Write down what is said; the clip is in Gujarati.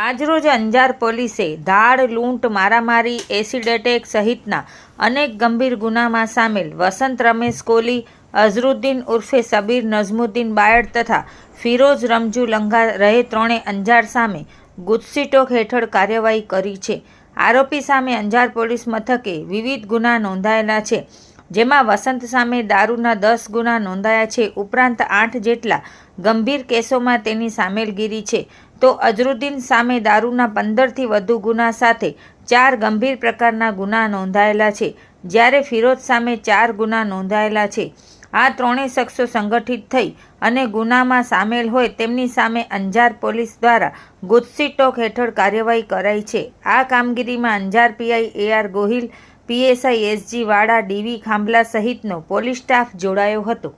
આજરોજ અંજાર પોલીસે ધાડ, લૂંટ, મારામારી, એસિડ એટેક સહિતના અનેક ગંભીર ગુનામાં સામેલ વસંત રમેશ કોલી, અઝરુદ્દીન ઉર્ફે સબીર નઝમુદ્દીન બાયડ તથા ફિરોઝ રમજુ લંઘા રહે ત્રણે અંજાર સામે ગુજસીટોક હેઠળ કાર્યવાહી કરી છે। આરોપી સામે અંજાર પોલીસ મથકે વિવિધ ગુના નોંધાયેલા છે, જેમાં વસંત સામે દારૂના 10 ગુના નોંધાયા છે। ઉપરાંત 8 જેટલા ગંભીર કેસોમાં તેની સામેલગીરી છે, તો અઝરુદ્દીન સામે દારૂના 15થી વધુ ગુના સાથે 4 ગંભીર પ્રકારના ગુના નોંધાયેલા છે, જ્યારે ફિરોઝ સામે 4 ગુના નોંધાયેલા છે। આ ત્રણેય શખ્સો સંગઠિત થઈ અને ગુનામાં સામેલ હોય તેમની સામે અંજાર પોલીસ દ્વારા ગુજસીટોક હેઠળ કાર્યવાહી કરાઈ છે। આ કામગીરીમાં Anjar PI AR Gohil, PSI SG વાડા, DV ખાંભલા સહિતનો પોલીસ સ્ટાફ જોડાયો હતો।